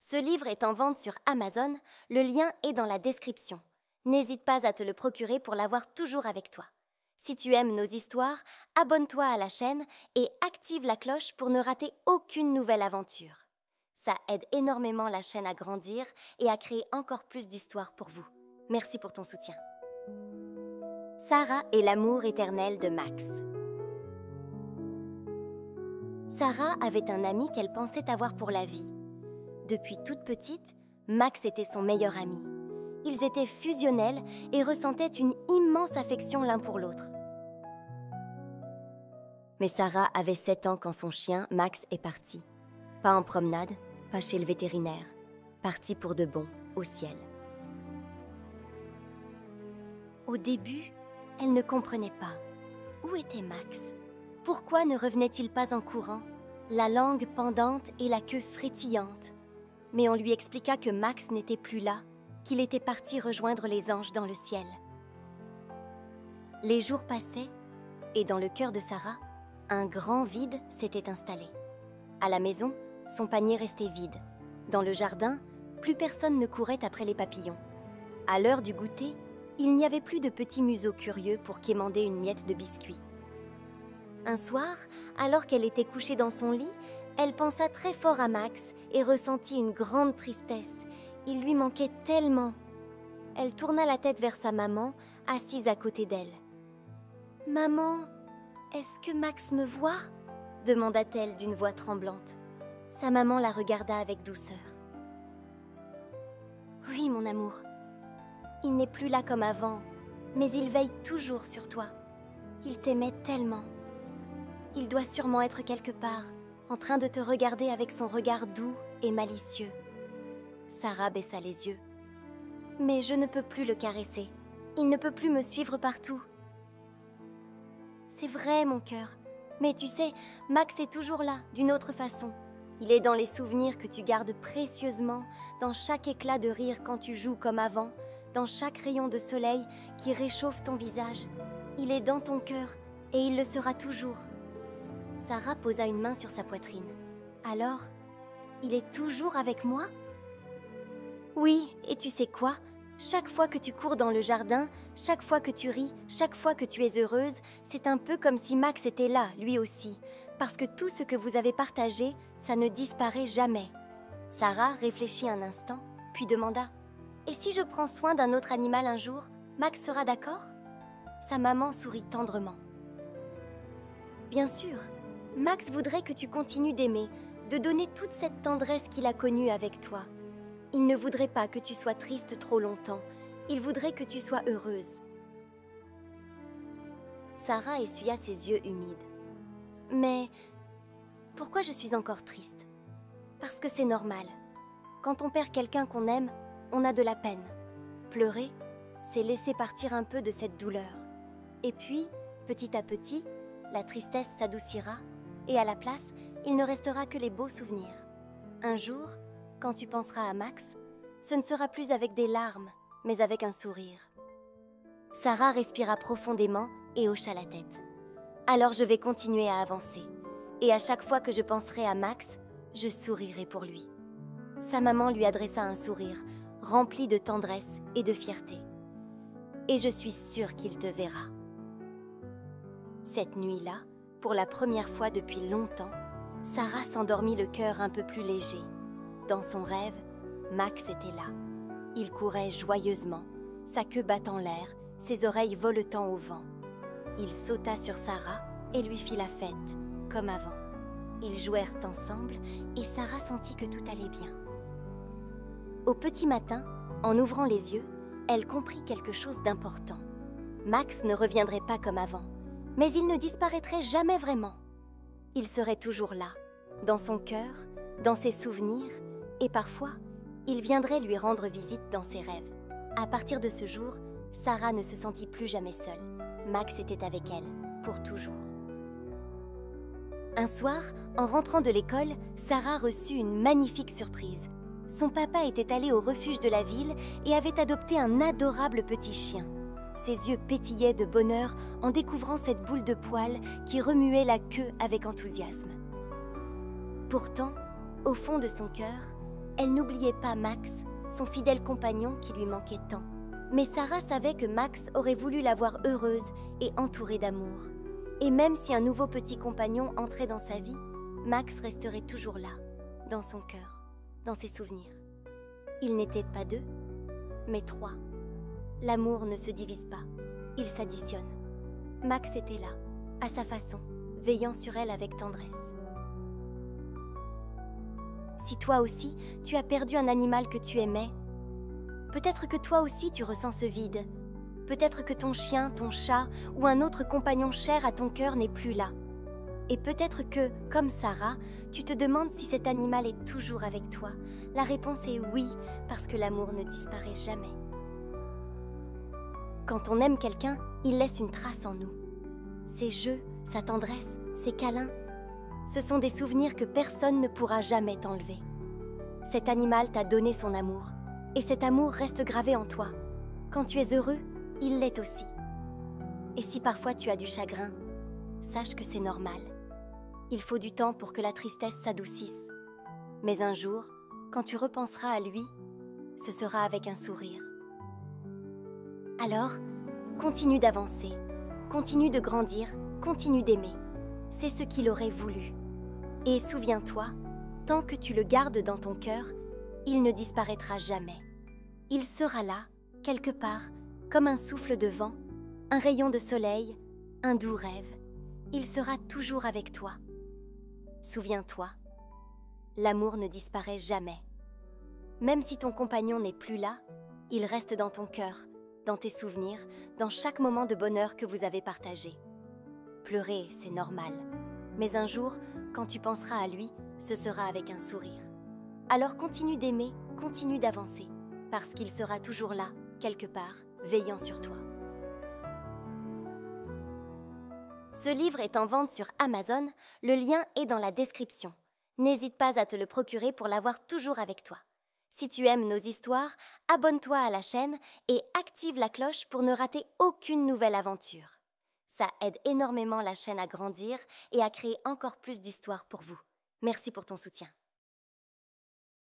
Ce livre est en vente sur Amazon, le lien est dans la description. N'hésite pas à te le procurer pour l'avoir toujours avec toi. Si tu aimes nos histoires, abonne-toi à la chaîne et active la cloche pour ne rater aucune nouvelle aventure. Ça aide énormément la chaîne à grandir et à créer encore plus d'histoires pour vous. Merci pour ton soutien. Sarah et l'amour éternel de Max. Sarah avait un ami qu'elle pensait avoir pour la vie. Depuis toute petite, Max était son meilleur ami. Ils étaient fusionnels et ressentaient une immense affection l'un pour l'autre. Mais Sarah avait 7 ans quand son chien, Max, est parti. Pas en promenade, pas chez le vétérinaire. Parti pour de bon, au ciel. Au début, elle ne comprenait pas. Où était Max? Pourquoi ne revenait-il pas en courant, la langue pendante et la queue frétillante? Mais on lui expliqua que Max n'était plus là, qu'il était parti rejoindre les anges dans le ciel. Les jours passaient, et dans le cœur de Sarah, un grand vide s'était installé. À la maison, son panier restait vide. Dans le jardin, plus personne ne courait après les papillons. À l'heure du goûter, il n'y avait plus de petits museaux curieux pour quémander une miette de biscuit. Un soir, alors qu'elle était couchée dans son lit, elle pensa très fort à Max et ressentit une grande tristesse. Il lui manquait tellement. Elle tourna la tête vers sa maman, assise à côté d'elle. « Maman, est-ce que Max me voit ?» demanda-t-elle d'une voix tremblante. Sa maman la regarda avec douceur. « Oui, mon amour. Il n'est plus là comme avant, mais il veille toujours sur toi. Il t'aimait tellement. Il doit sûrement être quelque part, en train de te regarder avec son regard doux et malicieux. » Sarah baissa les yeux. « Mais je ne peux plus le caresser. Il ne peut plus me suivre partout. » « C'est vrai, mon cœur. Mais tu sais, Max est toujours là, d'une autre façon. Il est dans les souvenirs que tu gardes précieusement, dans chaque éclat de rire quand tu joues comme avant, dans chaque rayon de soleil qui réchauffe ton visage. Il est dans ton cœur et il le sera toujours. » Sarah posa une main sur sa poitrine. « Alors, il est toujours avec moi ? » « Oui, et tu sais quoi ? Chaque fois que tu cours dans le jardin, chaque fois que tu ris, chaque fois que tu es heureuse, c'est un peu comme si Max était là, lui aussi, parce que tout ce que vous avez partagé, ça ne disparaît jamais. » Sarah réfléchit un instant, puis demanda « Et si je prends soin d'un autre animal un jour, Max sera d'accord ?» Sa maman sourit tendrement. « Bien sûr, Max voudrait que tu continues d'aimer, de donner toute cette tendresse qu'il a connue avec toi. Il ne voudrait pas que tu sois triste trop longtemps. Il voudrait que tu sois heureuse. » Sarah essuya ses yeux humides. « Mais pourquoi je suis encore triste ? Parce que c'est normal. Quand on perd quelqu'un qu'on aime, on a de la peine. Pleurer, c'est laisser partir un peu de cette douleur. Et puis, petit à petit, la tristesse s'adoucira et à la place, il ne restera que les beaux souvenirs. Un jour, quand tu penseras à Max, ce ne sera plus avec des larmes, mais avec un sourire. » Sarah respira profondément et hocha la tête. « Alors je vais continuer à avancer. Et à chaque fois que je penserai à Max, je sourirai pour lui. » Sa maman lui adressa un sourire, rempli de tendresse et de fierté. « Et je suis sûre qu'il te verra. » Cette nuit-là, pour la première fois depuis longtemps, Sarah s'endormit le cœur un peu plus léger. Dans son rêve, Max était là. Il courait joyeusement, sa queue battant l'air, ses oreilles voletant au vent. Il sauta sur Sarah et lui fit la fête, comme avant. Ils jouèrent ensemble et Sarah sentit que tout allait bien. Au petit matin, en ouvrant les yeux, elle comprit quelque chose d'important. Max ne reviendrait pas comme avant, mais il ne disparaîtrait jamais vraiment. Il serait toujours là, dans son cœur, dans ses souvenirs, et parfois, il viendrait lui rendre visite dans ses rêves. À partir de ce jour, Sarah ne se sentit plus jamais seule. Max était avec elle, pour toujours. Un soir, en rentrant de l'école, Sarah reçut une magnifique surprise. Son papa était allé au refuge de la ville et avait adopté un adorable petit chien. Ses yeux pétillaient de bonheur en découvrant cette boule de poils qui remuait la queue avec enthousiasme. Pourtant, au fond de son cœur, Elle n'oubliait pas Max, son fidèle compagnon qui lui manquait tant. Mais Sarah savait que Max aurait voulu la voir heureuse et entourée d'amour. Et même si un nouveau petit compagnon entrait dans sa vie, Max resterait toujours là, dans son cœur, dans ses souvenirs. Ils n'étaient pas deux, mais trois. L'amour ne se divise pas, il s'additionne. Max était là, à sa façon, veillant sur elle avec tendresse. Si toi aussi, tu as perdu un animal que tu aimais, peut-être que toi aussi tu ressens ce vide. Peut-être que ton chien, ton chat ou un autre compagnon cher à ton cœur n'est plus là. Et peut-être que, comme Sarah, tu te demandes si cet animal est toujours avec toi. La réponse est oui, parce que l'amour ne disparaît jamais. Quand on aime quelqu'un, il laisse une trace en nous. Ses jeux, sa tendresse, ses câlins, ce sont des souvenirs que personne ne pourra jamais t'enlever. Cet animal t'a donné son amour, et cet amour reste gravé en toi. Quand tu es heureux, il l'est aussi. Et si parfois tu as du chagrin, sache que c'est normal. Il faut du temps pour que la tristesse s'adoucisse. Mais un jour, quand tu repenseras à lui, ce sera avec un sourire. Alors, continue d'avancer, continue de grandir, continue d'aimer. C'est ce qu'il aurait voulu. Et souviens-toi, tant que tu le gardes dans ton cœur, il ne disparaîtra jamais. Il sera là, quelque part, comme un souffle de vent, un rayon de soleil, un doux rêve. Il sera toujours avec toi. Souviens-toi, l'amour ne disparaît jamais. Même si ton compagnon n'est plus là, il reste dans ton cœur, dans tes souvenirs, dans chaque moment de bonheur que vous avez partagé. Pleurer, c'est normal. Mais un jour, quand tu penseras à lui, ce sera avec un sourire. Alors continue d'aimer, continue d'avancer, parce qu'il sera toujours là, quelque part, veillant sur toi. Ce livre est en vente sur Amazon, le lien est dans la description. N'hésite pas à te le procurer pour l'avoir toujours avec toi. Si tu aimes nos histoires, abonne-toi à la chaîne et active la cloche pour ne rater aucune nouvelle aventure. Ça aide énormément la chaîne à grandir et à créer encore plus d'histoires pour vous. Merci pour ton soutien.